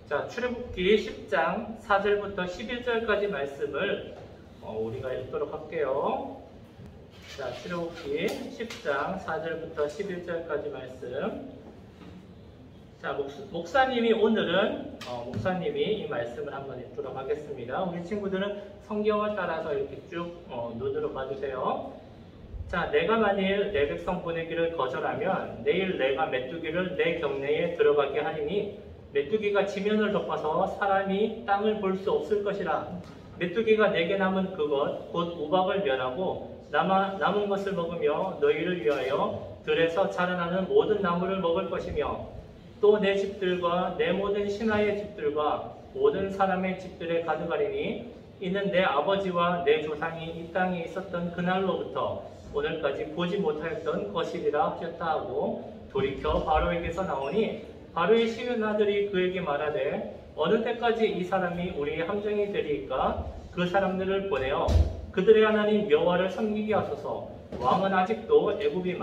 자, 출애굽기 10장 4절부터 11절까지 말씀을 우리가 읽도록 할게요. 자, 출애굽기 10장 4절부터 11절까지 말씀. 자, 목사님이 오늘은 목사님이 이 말씀을 한번 읽도록 하겠습니다. 우리 친구들은 성경을 따라서 이렇게 쭉 눈으로 봐주세요. 자, 내가 만일 내 백성 보내기를 거절하면 내일 내가 메뚜기를 내 경내에 들어가게 하리니 메뚜기가 지면을 덮어서 사람이 땅을 볼 수 없을 것이라. 메뚜기가 내게 남은 그것 곧 우박을 면하고 남은 것을 먹으며 너희를 위하여 들에서 자라나는 모든 나무를 먹을 것이며 또 내 집들과 내 모든 신하의 집들과 모든 사람의 집들에 가져가리니 이는 내 아버지와 내 조상이 이 땅에 있었던 그날로부터 오늘까지 보지 못하였던 것이리라 하셨다 하고 돌이켜 바로에게서 나오니 바로의 시은아들이 그에게 말하되 어느 때까지 이 사람이 우리의 함정이 되리이까 그 사람들을 보내어 그들의 하나님 여호와를 섬기게 하소서. 왕은 아직도 애굽이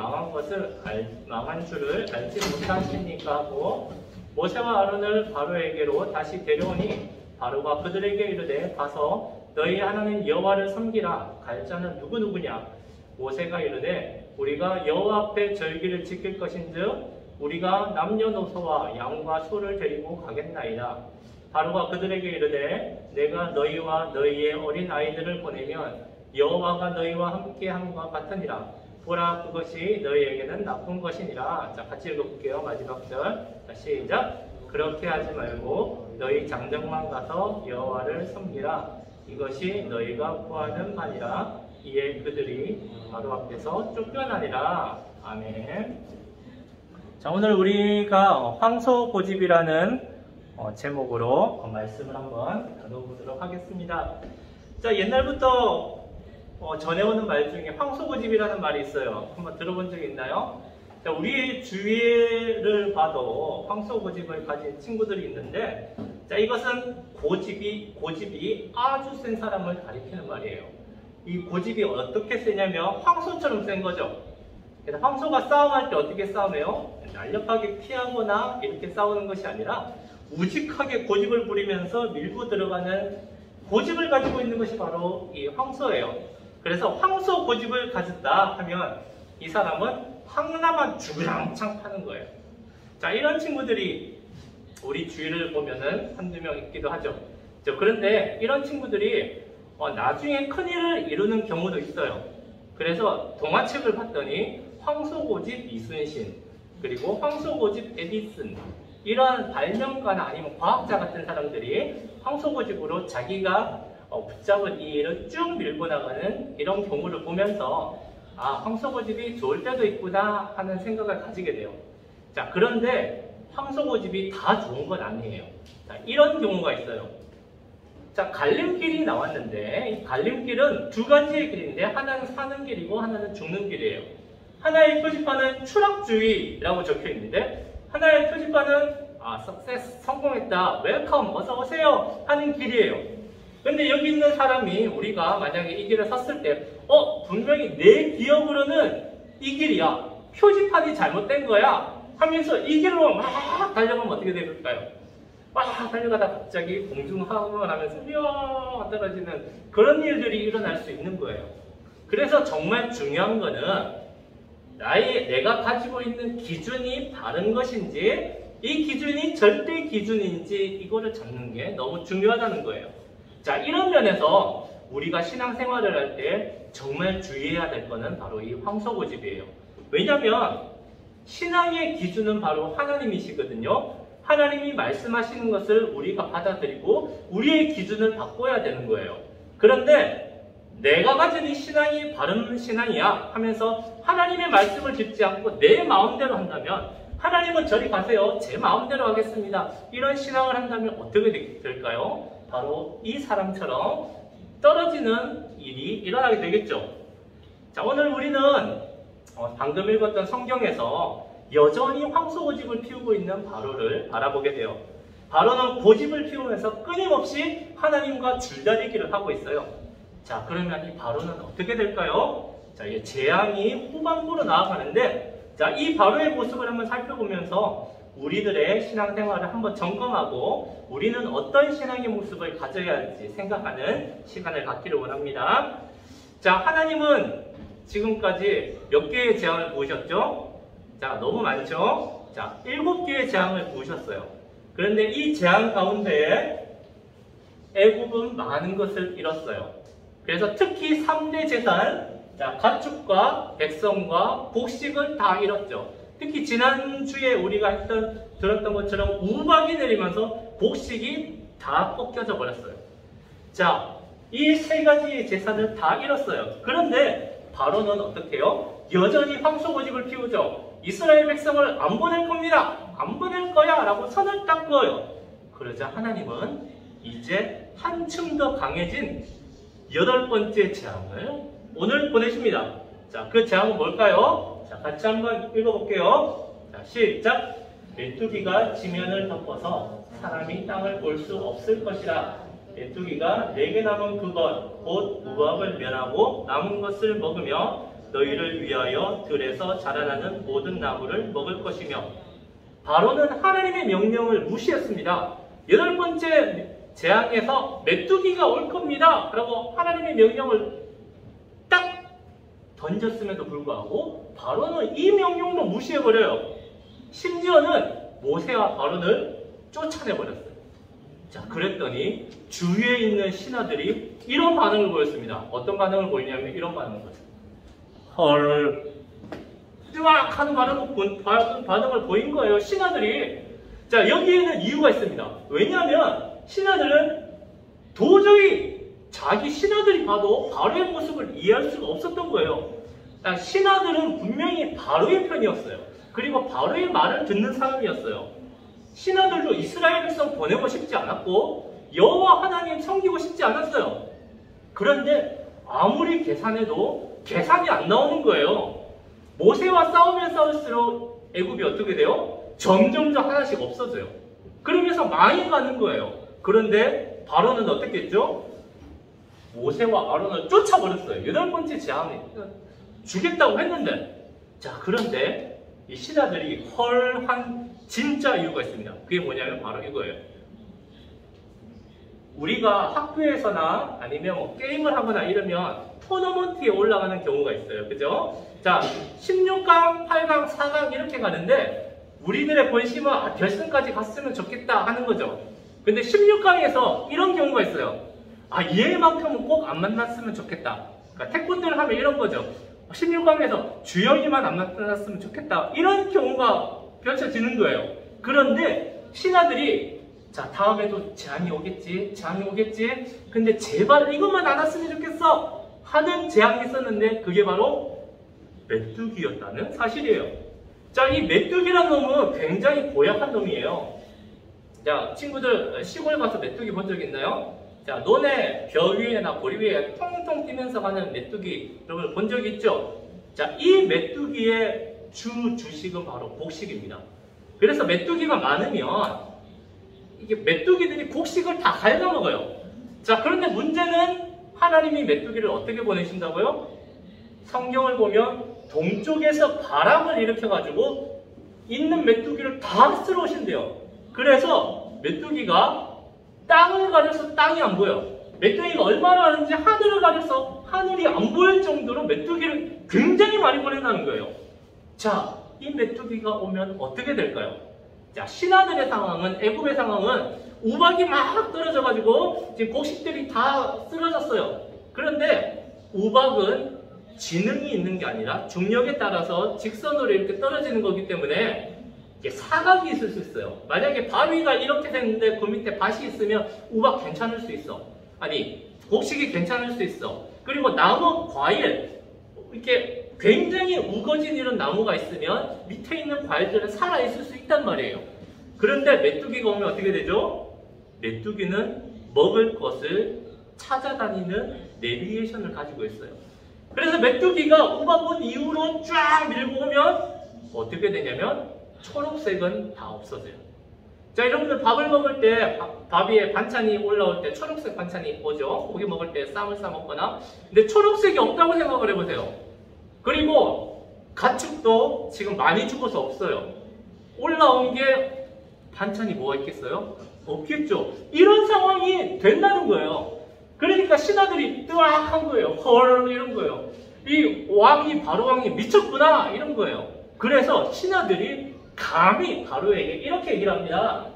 망한 줄을 알지 못하시니까 하고 모세와 아론을 바로에게로 다시 데려오니 바로가 그들에게 이르되 가서 너희 하나님 여호와를 섬기라. 갈 자는 누구냐? 모세가 이르되 우리가 여호와 앞에 절기를 지킬 것인즉 우리가 남녀노소와 양과 소를 데리고 가겠나이다. 바로가 그들에게 이르되 내가 너희와 너희의 어린 아이들을 보내면 여호와가 너희와 함께함과 같으니라. 보라, 그것이 너희에게는 나쁜 것이니라. 자, 같이 읽어볼게요. 마지막 절. 자, 시작. 그렇게 하지 말고 너희 장정만 가서 여호와를 섬기라. 이것이 너희가 구하는 바니라. 이에 그들이 바로 앞에서 쫓겨나니라. 아멘. 자, 오늘 우리가 황소고집이라는 제목으로 말씀을 한번 나눠보도록 하겠습니다. 자, 옛날부터 전해오는 말 중에 황소고집이라는 말이 있어요. 한번 들어본 적 있나요? 자, 우리 주위를 봐도 황소고집을 가진 친구들이 있는데, 자, 이것은 고집이 아주 센 사람을 가리키는 말이에요. 이 고집이 어떻게 세냐면 황소처럼 센 거죠. 그래서 황소가 싸움할 때 어떻게 싸움해요? 날렵하게 피하거나 이렇게 싸우는 것이 아니라 우직하게 고집을 부리면서 밀고 들어가는 고집을 가지고 있는 것이 바로 이 황소예요. 그래서 황소 고집을 가졌다 하면 이 사람은 황나만 주구장창 파는 거예요. 자, 이런 친구들이 우리 주위를 보면은 한두 명 있기도 하죠. 그런데 이런 친구들이 나중에 큰일을 이루는 경우도 있어요. 그래서 동화책을 봤더니 황소고집 이순신, 그리고 황소고집 에디슨, 이런 발명가나 아니면 과학자 같은 사람들이 황소고집으로 자기가 붙잡은 이 일을 쭉 밀고 나가는 이런 경우를 보면서 아, 황소고집이 좋을 때도 있구나 하는 생각을 가지게 돼요. 자, 그런데 황소고집이 다 좋은 건 아니에요. 자, 이런 경우가 있어요. 자, 갈림길이 나왔는데 이 갈림길은 두 가지의 길인데 하나는 사는 길이고 하나는 죽는 길이에요. 하나의 표지판은 추락주의라고 적혀 있는데 하나의 표지판은 석세스, 성공했다, 웰컴, 어서 오세요 하는 길이에요. 근데 여기 있는 사람이 우리가 만약에 이 길을 섰을 때 분명히 내 기억으로는 이 길이야, 표지판이 잘못된 거야 하면서 이 길로 막 달려가면 어떻게 될까요? 막 달려가다 갑자기 공중하강을 하면서 휘어 떨어지는 그런 일들이 일어날 수 있는 거예요. 그래서 정말 중요한 거는 내가 가지고 있는 기준이 바른 것인지 이 기준이 절대 기준인지 이거를 잡는 게 너무 중요하다는 거예요. 자, 이런 면에서 우리가 신앙생활을 할 때 정말 주의해야 될 거는 바로 이 황소고집이에요. 왜냐하면 신앙의 기준은 바로 하나님이시거든요. 하나님이 말씀하시는 것을 우리가 받아들이고 우리의 기준을 바꿔야 되는 거예요. 그런데 내가 가진 이 신앙이 바른 신앙이야 하면서 하나님의 말씀을 듣지 않고 내 마음대로 한다면 하나님은 저리 가세요, 제 마음대로 하겠습니다, 이런 신앙을 한다면 어떻게 될까요? 바로 이 사람처럼 떨어지는 일이 일어나게 되겠죠. 자, 오늘 우리는 방금 읽었던 성경에서 여전히 황소고집을 피우고 있는 바로를 바라보게 돼요. 바로는 고집을 피우면서 끊임없이 하나님과 줄다리기를 하고 있어요. 자, 그러면 이 바로는 어떻게 될까요? 자, 재앙이 후반부로 나아가는데, 자, 이 바로의 모습을 한번 살펴보면서 우리들의 신앙생활을 한번 점검하고 우리는 어떤 신앙의 모습을 가져야 할지 생각하는 시간을 갖기를 원합니다. 자, 하나님은 지금까지 몇 개의 재앙을 부으셨죠? 자, 너무 많죠? 자, 7개의 재앙을 부으셨어요. 그런데 이 재앙 가운데 애굽은 많은 것을 잃었어요. 그래서 특히 3대 재산, 자, 가축과 백성과 곡식을 다 잃었죠. 특히 지난주에 우리가 들었던 것처럼 우박이 내리면서 곡식이 다 꺾여져 버렸어요. 자, 이 3가지 재산을 다 잃었어요. 그런데 바로는 어떻게 해요? 여전히 황소고집을 피우죠. 이스라엘 백성을 안 보낼 겁니다. 안 보낼 거야 라고 선을 딱 그어요. 그러자 하나님은 이제 한층 더 강해진 8번째 재앙을 오늘 보내십니다. 자, 그 재앙은 뭘까요? 자, 같이 한번 읽어볼게요. 자, 시작! 메뚜기가 지면을 덮어서 사람이 땅을 볼 수 없을 것이라. 메뚜기가 내게 남은 그것 곧 우박을 면하고 남은 것을 먹으며 너희를 위하여 들에서 자라나는 모든 나무를 먹을 것이며. 바로는 하나님의 명령을 무시했습니다. 8번째 재앙에서 메뚜기가 올 겁니다 라고 하나님의 명령을 딱 던졌음에도 불구하고 바로는 이 명령도 무시해버려요. 심지어는 모세와 바로를 쫓아내버렸어요. 자, 그랬더니 주위에 있는 신하들이 이런 반응을 보였습니다. 어떤 반응을 보이냐면 이런 반응을 보였어요. 헐, 뜨악 하는 반응을 보인 거예요, 신하들이. 자, 여기에는 이유가 있습니다. 왜냐하면 신하들은 도저히 자기 신하들이 봐도 바로의 모습을 이해할 수가 없었던 거예요. 신하들은 분명히 바로의 편이었어요. 그리고 바로의 말을 듣는 사람이었어요. 신하들도 이스라엘 백성 보내고 싶지 않았고 여호와 하나님 섬기고 싶지 않았어요. 그런데 아무리 계산해도 계산이 안 나오는 거예요. 모세와 싸우면 싸울수록 애굽이 어떻게 돼요? 점점점 하나씩 없어져요. 그러면서 망해가는 거예요. 그런데 바로는 어떻게 했죠? 모세와 아론을 쫓아버렸어요. 8번째 재앙에 주겠다고 했는데. 자, 그런데 이 신하들이 헐한 진짜 이유가 있습니다. 그게 뭐냐면 바로 이거예요. 우리가 학교에서나 아니면 뭐 게임을 하거나 이러면 토너먼트에 올라가는 경우가 있어요. 그죠? 자, 16강, 8강, 4강 이렇게 가는데 우리들의 본심은 결승까지 갔으면 좋겠다 하는 거죠. 근데 16강에서 이런 경우가 있어요. 얘만큼은 꼭 안 만났으면 좋겠다. 그러니까 태권도를 하면 이런 거죠. 16강에서 주영이만 안 만났으면 좋겠다. 이런 경우가 펼쳐지는 거예요. 그런데 신하들이 자, 다음에도 재앙이 오겠지, 재앙이 오겠지. 근데 제발 이것만 안 왔으면 좋겠어 하는 재앙이 있었는데 그게 바로 메뚜기였다는 사실이에요. 자, 이 메뚜기라는 놈은 굉장히 고약한 놈이에요. 자, 친구들 시골 가서 메뚜기 본 적 있나요? 자, 논에 벼 위에나 고리 위에 통통 뛰면서 가는 메뚜기 여러분 본 적 있죠? 자, 이 메뚜기의 주식은 바로 곡식입니다. 그래서 메뚜기가 많으면 이게 메뚜기들이 곡식을 다 갉아먹어요. 자, 그런데 문제는 하나님이 메뚜기를 어떻게 보내신다고요? 성경을 보면 동쪽에서 바람을 일으켜가지고 있는 메뚜기를 다 쓸어오신대요. 그래서 메뚜기가 땅을 가려서 땅이 안 보여. 메뚜기가 얼마나 많은지 하늘을 가려서 하늘이 안 보일 정도로 메뚜기를 굉장히 많이 보낸다는 거예요. 자, 이 메뚜기가 오면 어떻게 될까요? 자, 신하들의 상황은, 애굽의 상황은 우박이 막 떨어져가지고 지금 곡식들이 다 쓰러졌어요. 그런데 우박은 지능이 있는 게 아니라 중력에 따라서 직선으로 이렇게 떨어지는 거기 때문에 이게 사각이 있을 수 있어요. 만약에 바위가 이렇게 됐는데 그 밑에 밭이 있으면 우박 괜찮을 수 있어. 아니, 곡식이 괜찮을 수 있어. 그리고 나무, 과일, 이렇게 굉장히 우거진 이런 나무가 있으면 밑에 있는 과일들은 살아있을 수 있단 말이에요. 그런데 메뚜기가 오면 어떻게 되죠? 메뚜기는 먹을 것을 찾아다니는 내비게이션을 가지고 있어요. 그래서 메뚜기가 우박 온 이후로 쫙 밀고 오면 어떻게 되냐면 초록색은 다 없어져요. 자, 여러분들 밥을 먹을 때 밥 위에 반찬이 올라올 때 초록색 반찬이 오죠. 고기 먹을 때 쌈을 싸 먹거나. 근데 초록색이 없다고 생각을 해보세요. 그리고 가축도 지금 많이 죽어서 없어요. 올라온 게 반찬이 뭐가 있겠어요? 없겠죠. 이런 상황이 된다는 거예요. 그러니까 신하들이 뜨악한 거예요. 헐 이런 거예요. 이 왕이 바로 왕이 미쳤구나 이런 거예요. 그래서 신하들이 감히 바로에게 이렇게 얘기를 합니다.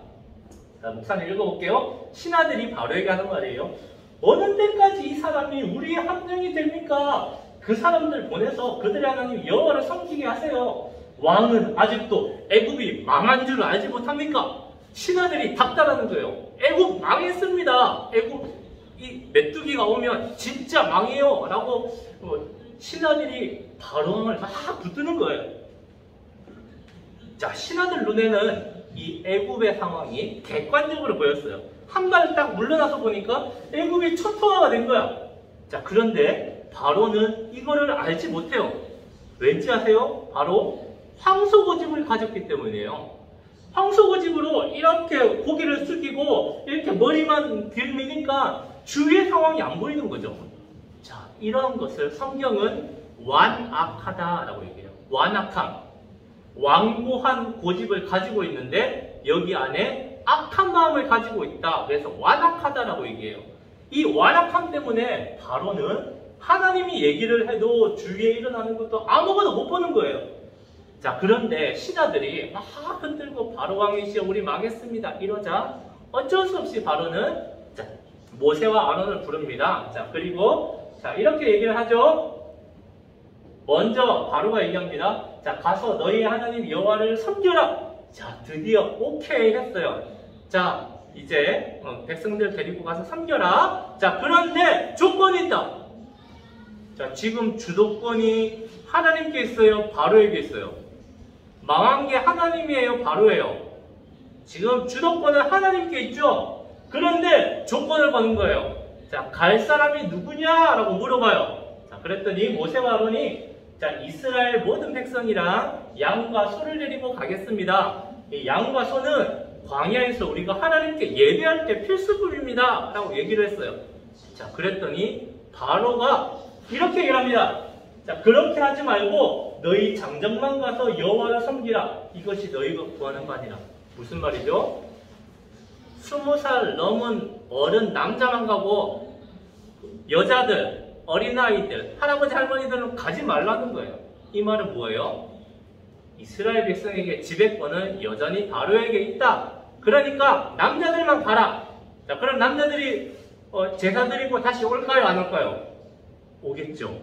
자, 목사님 읽어볼게요. 신하들이 바로에게 하는 말이에요. 어느 때까지 이 사람이 우리의 함정이 됩니까? 그 사람들 보내서 그들의 하나님 여호와를 섬기게 하세요. 왕은 아직도 애굽이 망한 줄 알지 못합니까? 신하들이 답답하는 거예요. 애굽 망했습니다. 애굽 이 메뚜기가 오면 진짜 망해요. 라고 신하들이 바로왕을 막 붙드는 거예요. 자, 신하들 눈에는 이 애굽의 상황이 객관적으로 보였어요. 한 발 딱 물러나서 보니까 애굽이 초토화가 된 거야. 자, 그런데 바로는 이거를 알지 못해요. 왠지 아세요? 바로 황소고집을 가졌기 때문이에요. 황소고집으로 이렇게 고개를 숙이고 이렇게 머리만 들미니까 주위의 상황이 안 보이는 거죠. 자, 이런 것을 성경은 완악하다라고 얘기해요. 완악함. 완고한 고집을 가지고 있는데 여기 안에 악한 마음을 가지고 있다. 그래서 완악하다라고 얘기해요. 이 완악함 때문에 바로는 하나님이 얘기를 해도 주위에 일어나는 것도 아무것도 못 보는 거예요. 자, 그런데 신하들이 막 흔들고 바로 왕이시여 우리 망했습니다. 이러자 어쩔 수 없이 바로는 자, 모세와 아론을 부릅니다. 자, 그리고 자, 이렇게 얘기를 하죠. 먼저 바로가 얘기합니다. 자, 가서 너희 하나님 여호와를 섬겨라. 자, 드디어 오케이 했어요. 자, 이제 백성들 데리고 가서 섬겨라. 자, 그런데 조건이 있다. 자, 지금 주도권이 하나님께 있어요? 바로에게 있어요? 망한 게 하나님이에요? 바로예요? 지금 주도권은 하나님께 있죠? 그런데 조건을 거는 거예요. 자, 갈 사람이 누구냐? 라고 물어봐요. 자, 그랬더니 모세와 아론이 자, 이스라엘 모든 백성이랑 양과 소를 데리고 가겠습니다. 이 양과 소는 광야에서 우리가 하나님께 예배할 때 필수품입니다. 라고 얘기를 했어요. 자, 그랬더니 바로가 이렇게 얘기를 합니다. 자, 그렇게 하지 말고 너희 장정만 가서 여호와를 섬기라. 이것이 너희가 구하는 바니라. 무슨 말이죠? 20살 넘은 어른 남자만 가고 여자들, 어린아이들, 할아버지 할머니들은 가지 말라는 거예요. 이 말은 뭐예요? 이스라엘 백성에게 지배권은 여전히 바로에게 있다. 그러니까 남자들만 가라. 자, 그럼 남자들이 제사 드리고 다시 올까요? 안 올까요? 오겠죠.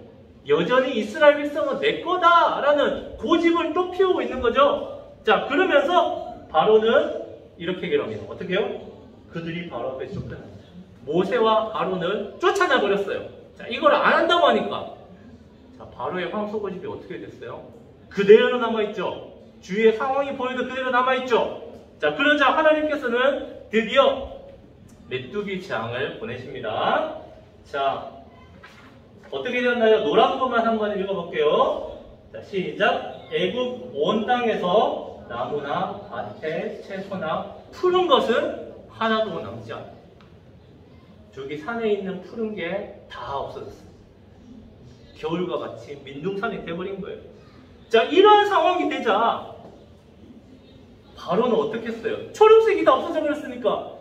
여전히 이스라엘 백성은 내 거다라는 고집을 또 피우고 있는 거죠. 자, 그러면서 바로는 이렇게 얘기를 합니다. 어떻게 해요? 그들이 바로 앞에 쫓겨납니다. 모세와 아론을 쫓아내 버렸어요. 자, 이걸 안 한다고 하니까 자, 바로의 황소고집이 어떻게 됐어요? 그대로 남아있죠. 주위의 상황이 보여도 그대로 남아있죠. 자, 그러자 하나님께서는 드디어 메뚜기 재앙을 보내십니다. 자, 어떻게 되었나요? 노란 것만 한번 읽어볼게요. 자, 시작. 애굽 온 땅에서 나무나 밭에 채소나 푸른 것은 하나도 남지 않아. 저기 산에 있는 푸른 게 다 없어졌어요. 겨울과 같이 민둥산이 돼버린 거예요. 자, 이런 상황이 되자 바로는 어떻게 했어요? 초록색이 다 없어져 버렸으니까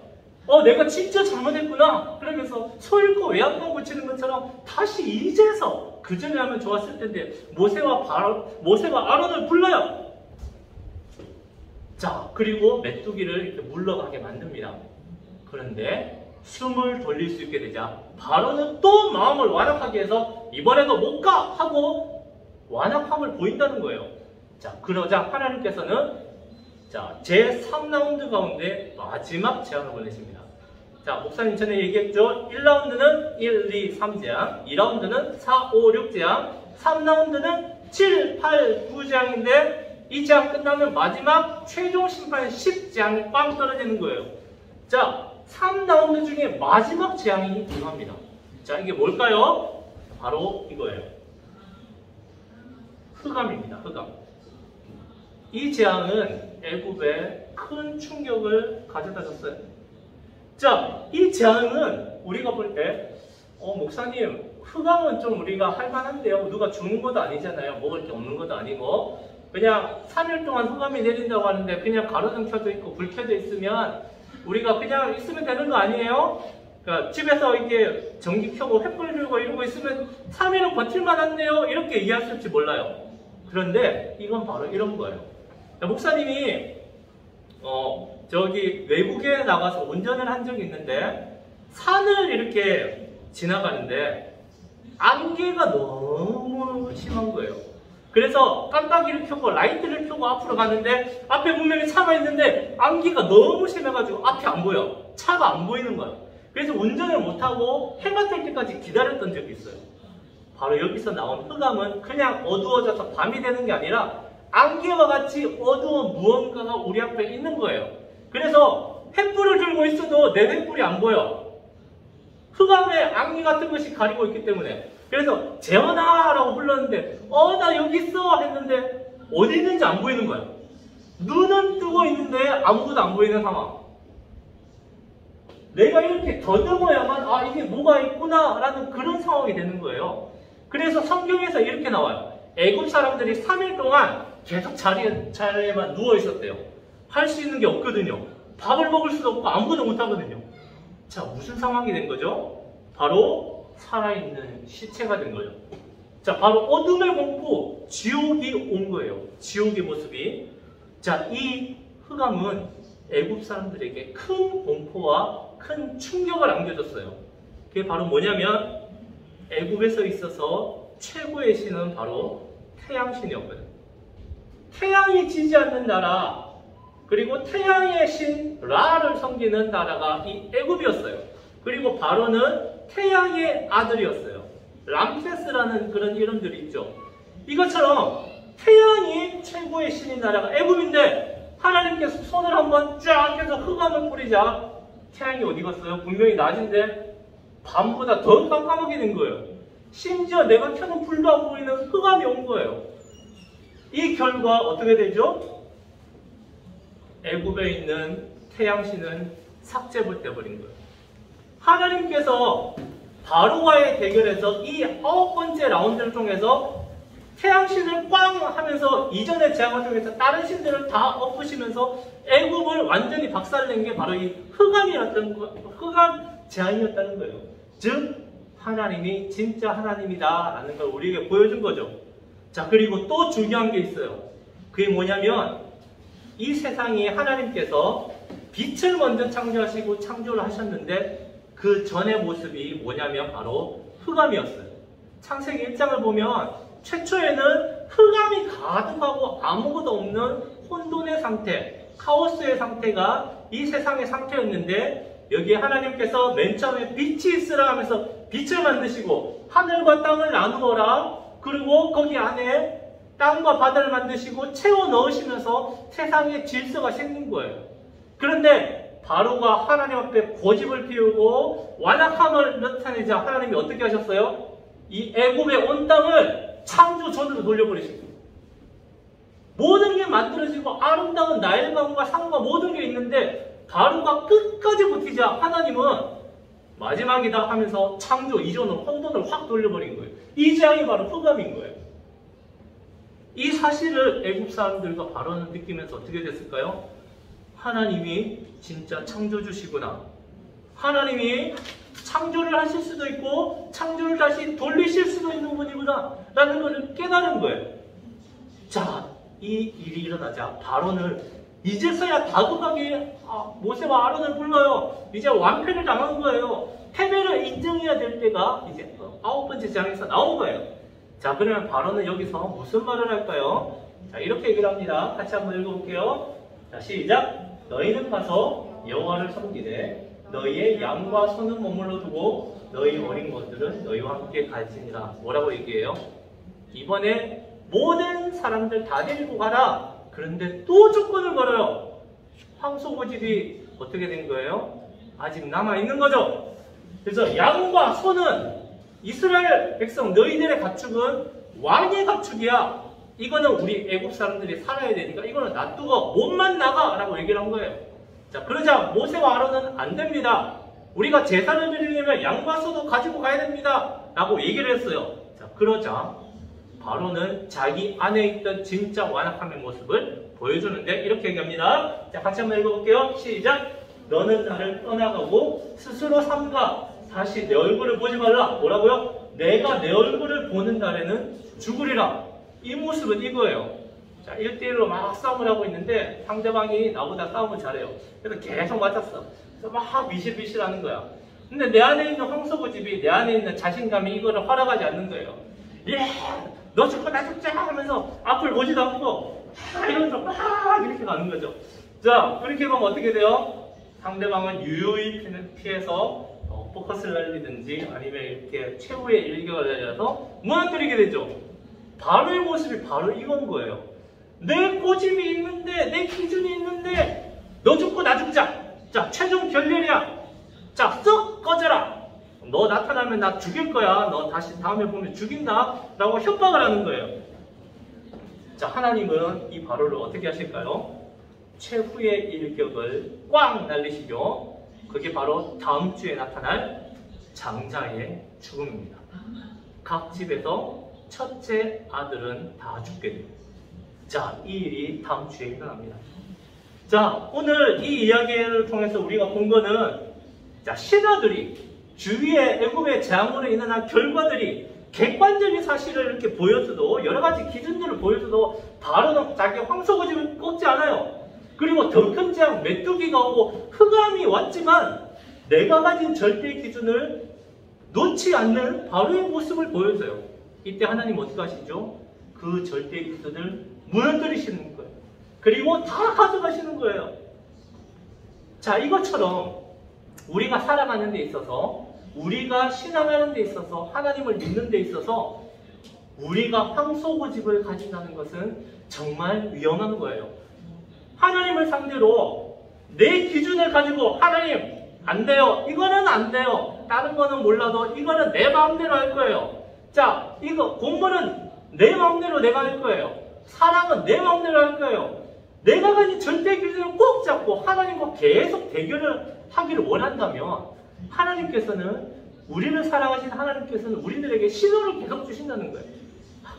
내가 진짜 잘못했구나. 그러면서 소 잃고 외양간 고치는 것처럼 다시 이제서 그 전에 하면 좋았을 텐데 모세와 아론을 불러요. 자, 그리고 메뚜기를 이렇게 물러가게 만듭니다. 그런데 숨을 돌릴 수 있게 되자 바로는 또 마음을 완악하게 해서 이번에도 못 가! 하고 완악함을 보인다는 거예요. 자, 그러자 하나님께서는 자, 제3라운드 가운데 마지막 재앙을 보내십니다. 자, 목사님 전에 얘기했죠? 1라운드는 1, 2, 3재앙, 2라운드는 4, 5, 6재앙, 3라운드는 7, 8, 9재앙인데 이 재앙 끝나면 마지막 최종 심판 10재앙이 빵 떨어지는 거예요. 자, 3라운드 중에 마지막 재앙이 임합니다. 자, 이게 뭘까요? 바로 이거예요. 흑암입니다. 흑암. 이 재앙은 애굽에 큰 충격을 가져다 줬어요. 자, 이 재앙은 우리가 볼 때 목사님, 흑암은 좀 우리가 할 만한데요. 누가 죽는 것도 아니잖아요. 먹을 게 없는 것도 아니고. 그냥 3일 동안 흑암이 내린다고 하는데 그냥 가로등 켜져 있고 불 켜져 있으면 우리가 그냥 있으면 되는 거 아니에요? 그러니까 집에서 이렇게 전기 켜고 횃불 들고 이러고 있으면 3일은 버틸만 한데요? 이렇게 얘기하실지 몰라요. 그런데 이건 바로 이런 거예요. 목사님이 저기 외국에 나가서 운전을 한 적이 있는데 산을 이렇게 지나가는데 안개가 너무 심한 거예요. 그래서 깜빡이를 켜고 라이트를 켜고 앞으로 가는데 앞에 분명히 차가 있는데 안개가 너무 심해가지고 앞이 안 보여. 차가 안 보이는 거야. 그래서 운전을 못하고 해가 뜰 때까지 기다렸던 적이 있어요. 바로 여기서 나온 흑암은 그냥 어두워져서 밤이 되는 게 아니라 안개와 같이 어두운 무언가가 우리 앞에 있는 거예요. 그래서 횃불을 들고 있어도 내 횃불이 안 보여. 흑암에 안개 같은 것이 가리고 있기 때문에. 그래서 재현아 라고 불렀는데 나 여기 있어 했는데 어디 있는지 안 보이는 거야. 눈은 뜨고 있는데 아무것도 안 보이는 상황. 내가 이렇게 더듬어야만 이게 뭐가 있구나 라는 그런 상황이 되는 거예요. 그래서 성경에서 이렇게 나와요. 애굽 사람들이 3일 동안 계속 자리에만 누워 있었대요. 할 수 있는 게 없거든요. 밥을 먹을 수도 없고 아무것도 못 하거든요. 자, 무슨 상황이 된 거죠? 바로 살아있는 시체가 된 거예요. 자, 바로 어둠의 공포, 지옥이 온 거예요. 지옥의 모습이. 자, 이 흑암은 애굽 사람들에게 큰 공포와 큰 충격을 안겨줬어요. 그게 바로 뭐냐면 애굽에서 있어서 최고의 신은 바로 태양신이었거든요. 태양이 지지 않는 나라, 그리고 태양의 신 라를 섬기는 나라가 이 애굽이었어요. 그리고 바로는 태양의 아들이었어요. 람세스라는 그런 이름들이 있죠. 이것처럼 태양이 최고의 신인 나라가 애굽인데 하나님께서 손을 한번 쫙 해서 흑암을 뿌리자 태양이 어디 갔어요? 분명히 낮인데 밤보다 더 깜깜하게 된 거예요. 심지어 내가 켜는 불도 안 보이는 흑암이 온 거예요. 이 결과 어떻게 되죠? 애굽에 있는 태양신은 삭제돼 버린 거예요. 하나님께서 바로와의 대결에서 이 9번째 라운드를 통해서 태양신을 꽝 하면서 이전의 제왕을 통해서 다른 신들을 다 엎으시면서 애굽을 완전히 박살낸 게 바로 이 흑암이었던 거, 흑암 제왕이었다는 거예요. 즉 하나님이 진짜 하나님이다 라는 걸 우리에게 보여준 거죠. 자, 그리고 또 중요한 게 있어요. 그게 뭐냐면 이 세상이 하나님께서 빛을 먼저 창조하시고 창조를 하셨는데 그 전의 모습이 뭐냐면 바로 흑암이었어요. 창세기 1장을 보면 최초에는 흑암이 가득하고 아무것도 없는 혼돈의 상태, 카오스의 상태가 이 세상의 상태였는데 여기에 하나님께서 맨 처음에 빛이 있으라 하면서 빛을 만드시고 하늘과 땅을 나누어라, 그리고 거기 안에 땅과 바다를 만드시고 채워 넣으시면서 세상의 질서가 생긴 거예요. 그런데 바로가 하나님 앞에 고집을 피우고 완악함을 나타내자 하나님이 어떻게 하셨어요? 이 애굽의 온 땅을 창조전으로 돌려버리시고 모든 게 만들어지고 아름다운 나일강과 산과 모든 게 있는데 바로가 끝까지 버티자 하나님은 마지막이다 하면서 창조 이전으로 혼돈을 확 돌려버린 거예요. 이 재앙이 바로 흑암인 거예요. 이 사실을 애굽 사람들과 바로는 느끼면서 어떻게 됐을까요? 하나님이 진짜 창조주시구나. 하나님이 창조를 하실 수도 있고 창조를 다시 돌리실 수도 있는 분이구나 라는 것을 깨달은 거예요. 자, 이 일이 일어나자 바로는 이제서야 다급하게 모세와 아론을 불러요. 이제 완패를 당한 거예요. 패배를 인정해야 될 때가 이제 9번째 장에서 나온 거예요. 자, 그러면 바로는 여기서 무슨 말을 할까요? 자, 이렇게 얘기를 합니다. 같이 한번 읽어볼게요. 자, 시작. 너희는 가서 여호와를 섬기되 너희의 양과 소는 머물러 두고 너희 어린 것들은 너희와 함께 갈지니라. 뭐라고 얘기해요? 이번에 모든 사람들 다 데리고 가라. 그런데 또 조건을 걸어요. 황소고집이 어떻게 된 거예요? 아직 남아있는 거죠. 그래서 양과 소는 이스라엘 백성 너희들의 가축은 왕의 가축이야. 이거는 우리 애굽 사람들이 살아야 되니까 이거는 놔두고 몸만 나가 라고 얘기를 한 거예요. 자, 그러자 모세와 아론은 안 됩니다. 우리가 제사를 드리려면 양과 소도 가지고 가야 됩니다 라고 얘기를 했어요. 자, 그러자 바로는 자기 안에 있던 진짜 완악함의 모습을 보여주는데 이렇게 얘기합니다. 자, 같이 한번 읽어볼게요. 시작! 너는 나를 떠나가고 스스로 삼가 다시 내 얼굴을 보지 말라. 뭐라고요? 내가 내 얼굴을 보는 날에는 죽으리라. 이 모습은 이거예요. 자, 1대1로 막 싸움을 하고 있는데 상대방이 나보다 싸움을 잘해요. 그래서 계속 맞았어. 그래서 막 미실미실 하는 거야. 근데 내 안에 있는 황소고집이 내 안에 있는 자신감이 이거를 허락하지 않는 거예요. 예! 너 죽고 나 죽자! 하면서 앞을 보지도 않고 이러면서 막 이렇게 가는 거죠. 자, 그렇게 보면 어떻게 돼요? 상대방은 유유히 피해서 포커스를 날리든지 아니면 이렇게 최후의 일격을 날려서 무너뜨리게 되죠. 바로의 모습이 바로 이건 거예요. 내 고집이 있는데, 내 기준이 있는데, 너 죽고 나 죽자. 자, 최종 결렬이야. 자, 썩 꺼져라. 너 나타나면 나 죽일 거야. 너 다시 다음에 보면 죽인다. 라고 협박을 하는 거예요. 자, 하나님은 이 바로를 어떻게 하실까요? 최후의 일격을 꽝 날리시죠. 그게 바로 다음 주에 나타날 장자의 죽음입니다. 각 집에서 첫째 아들은 다 죽게 됩니다. 자, 이 일이 다음 주에 일어납니다. 자, 오늘 이 이야기를 통해서 우리가 본 거는 자, 신하들이 주위의 애굽의 재앙으로 인한 결과들이 객관적인 사실을 이렇게 보여줘도 여러 가지 기준들을 보여줘도 바로는 자기 황소고집을 꺾지 않아요. 그리고 더 큰 재앙 메뚜기가 오고 흑암이 왔지만 내가 가진 절대 기준을 놓지 않는 바로의 모습을 보여줘요. 이때 하나님 어떻게 하시죠? 그 절대 기준을 무너뜨리시는 거예요. 그리고 다 가져가시는 거예요. 자, 이것처럼 우리가 살아가는 데 있어서 우리가 신앙하는 데 있어서 하나님을 믿는 데 있어서 우리가 황소고집을 가진다는 것은 정말 위험한 거예요. 하나님을 상대로 내 기준을 가지고 하나님 안 돼요. 이거는 안 돼요. 다른 거는 몰라도 이거는 내 마음대로 할 거예요. 자, 이거 공부는 내 마음대로 내가 할 거예요. 사랑은 내 마음대로 할 거예요. 내가 가진 절대 기준을 꼭 잡고 하나님과 계속 대결을 하기를 원한다면 하나님께서는 우리를 사랑하신 하나님께서는 우리들에게 신호를 계속 주신다는 거예요.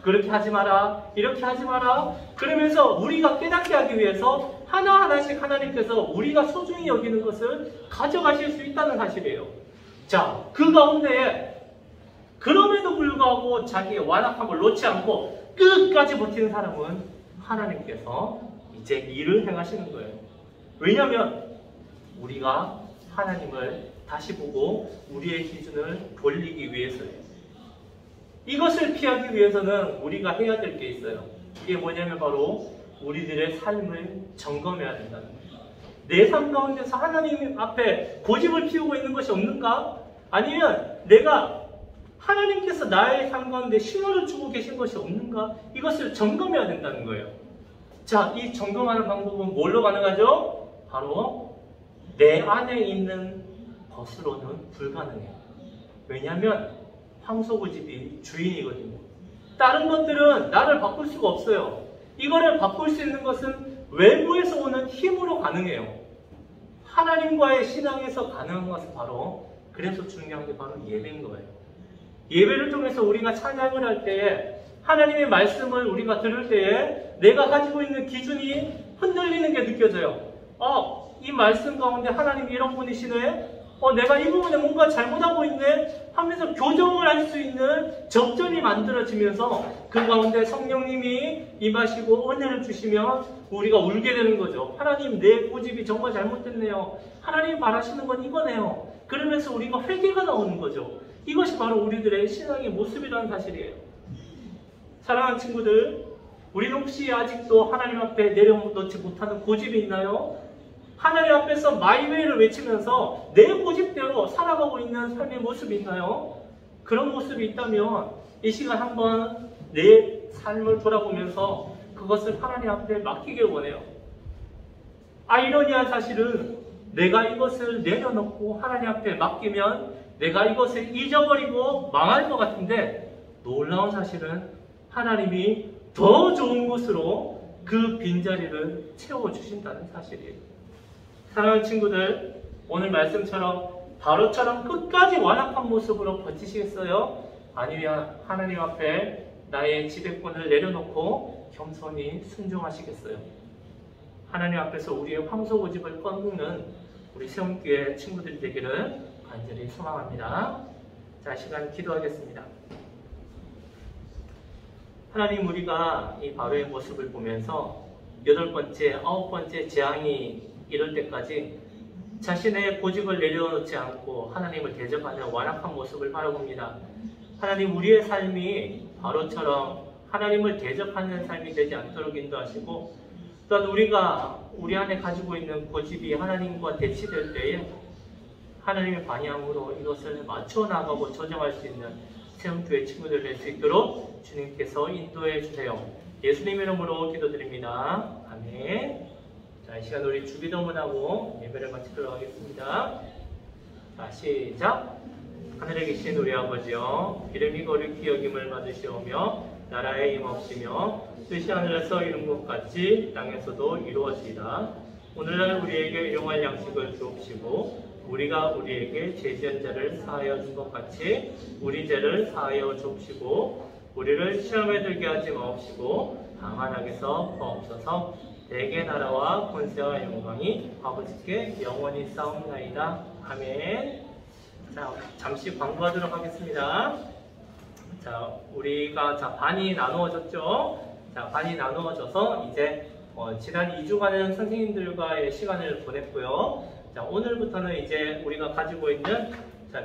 그렇게 하지 마라. 이렇게 하지 마라. 그러면서 우리가 깨닫게 하기 위해서 하나하나씩 하나님께서 우리가 소중히 여기는 것을 가져가실 수 있다는 사실이에요. 자, 그 가운데 그럼에도 불구하고 자기의 완악함을 놓지 않고 끝까지 버티는 사람은 하나님께서 이제 일을 행하시는 거예요. 왜냐하면 우리가 하나님을 다시 보고 우리의 기준을 돌리기 위해서예요. 이것을 피하기 위해서는 우리가 해야 될 게 있어요. 이게 뭐냐면 바로 우리들의 삶을 점검해야 된다는 거예요. 내 삶 가운데서 하나님 앞에 고집을 피우고 있는 것이 없는가? 아니면 내가 하나님께서 나의 삶 가운데 신호를 주고 계신 것이 없는가? 이것을 점검해야 된다는 거예요. 자, 이 점검하는 방법은 뭘로 가능하죠? 바로 내 안에 있는 것으로는 불가능해요. 왜냐하면 황소고집이 주인이거든요. 다른 것들은 나를 바꿀 수가 없어요. 이거를 바꿀 수 있는 것은 외부에서 오는 힘으로 가능해요. 하나님과의 신앙에서 가능한 것은 바로 그래서 중요한 게 바로 예배인 거예요. 예배를 통해서 우리가 찬양을 할 때에 하나님의 말씀을 우리가 들을 때에 내가 가지고 있는 기준이 흔들리는 게 느껴져요. 이 말씀 가운데 하나님이 이런 분이시네? 내가 이 부분에 뭔가 잘못하고 있네? 하면서 교정을 할 수 있는 적절히 만들어지면서 그 가운데 성령님이 임하시고 은혜를 주시면 우리가 울게 되는 거죠. 하나님, 내 고집이 정말 잘못됐네요. 하나님 바라시는 건 이거네요. 그러면서 우리가 회개가 나오는 거죠. 이것이 바로 우리들의 신앙의 모습이라는 사실이에요. 사랑하는 친구들, 우리는 혹시 아직도 하나님 앞에 내려놓지 못하는 고집이 있나요? 하나님 앞에서 마이웨이를 외치면서 내 고집대로 살아가고 있는 삶의 모습이 있나요? 그런 모습이 있다면 이 시간 한번 내 삶을 돌아보면서 그것을 하나님 앞에 맡기길 원해요. 아이러니한 사실은 내가 이것을 내려놓고 하나님 앞에 맡기면 내가 이것을 잊어버리고 망할 것 같은데 놀라운 사실은 하나님이 더 좋은 곳으로 그 빈자리를 채워주신다는 사실이에요. 사랑하는 친구들, 오늘 말씀처럼 바로처럼 끝까지 완악한 모습으로 버티시겠어요? 아니면 하나님 앞에 나의 지배권을 내려놓고 겸손히 순종하시겠어요? 하나님 앞에서 우리의 황소고집을 꺾는 우리 세움교회 친구들이 되기를 간절히 소망합니다. 자, 시간 기도하겠습니다. 하나님, 우리가 이 바로의 모습을 보면서 8번째, 9번째 재앙이 이럴 때까지 자신의 고집을 내려놓지 않고 하나님을 대적하는 완악한 모습을 바라봅니다. 하나님, 우리의 삶이 바로처럼 하나님을 대적하는 삶이 되지 않도록 인도하시고, 또한 우리가 우리 안에 가지고 있는 고집이 하나님과 대치될 때에 하나님의 방향으로 이것을 맞춰 나가고 조정할 수 있는 세움교회 친구들 될 수 있도록 주님께서 인도해 주세요. 예수님 이름으로 기도드립니다. 아멘. 자, 이 시간 우리 주기도문하고 예배를 마치도록 하겠습니다. 자, 시작. 하늘에 계신 우리 아버지여, 이름이 거룩히 여김을 받으시오며 나라의 임옵시며 뜻이 하늘에서 이룬 것 같이 땅에서도 이루어지이다. 오늘날 우리에게 일용할 양식을 주옵시고 우리가 우리에게 죄 지은 자를 사하여 준 것 같이 우리 죄를 사하여 주옵시고 우리를 시험에 들게 하지 마옵시고 다만 악에서 구하옵소서. 대개 나라와 권세와 영광이 아버지께 영원히 싸움나이다. 아멘. 자, 잠시 광고하도록 하겠습니다. 자, 우리가 반이 나누어졌죠? 자, 반이 나누어져서 이제 지난 2주간은 선생님들과의 시간을 보냈고요. 자, 오늘부터는 이제 우리가 가지고 있는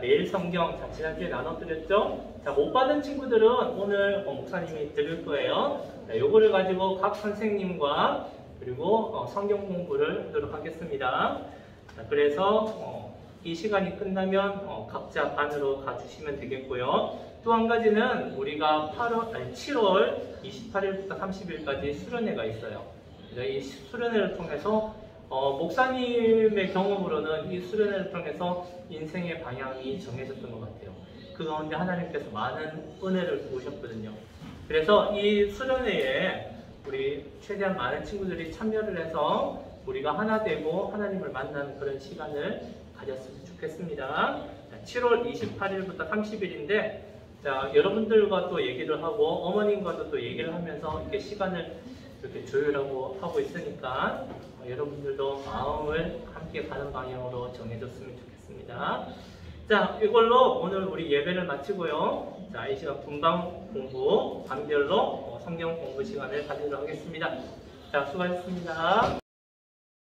매일 성경, 지난주에 나눠드렸죠? 자, 못 받은 친구들은 오늘 목사님이 드릴 거예요. 자, 요거를 가지고 각 선생님과 그리고 성경 공부를 하도록 하겠습니다. 자, 그래서 이 시간이 끝나면 각자 반으로 가주시면 되겠고요. 또 한 가지는 우리가 7월 28일부터 30일까지 수련회가 있어요. 이 수련회를 통해서 목사님의 경험으로는 이 수련회를 통해서 인생의 방향이 정해졌던 것 같아요. 그 가운데 하나님께서 많은 은혜를 부으셨거든요. 그래서 이 수련회에 우리 최대한 많은 친구들이 참여를 해서 우리가 하나 되고 하나님을 만나는 그런 시간을 가졌으면 좋겠습니다. 7월 28일부터 30일인데 자, 여러분들과 또 얘기를 하고 어머님과도 또 얘기를 하면서 이렇게 시간을 이렇게 조율하고 하고 있으니까 여러분들도 마음을 함께 가는 방향으로 정해줬으면 좋겠습니다. 자, 이걸로 오늘 우리 예배를 마치고요. 자, 이 시간 분방 공부, 반별로 성경 공부 시간을 가지도록 하겠습니다. 자, 수고하셨습니다.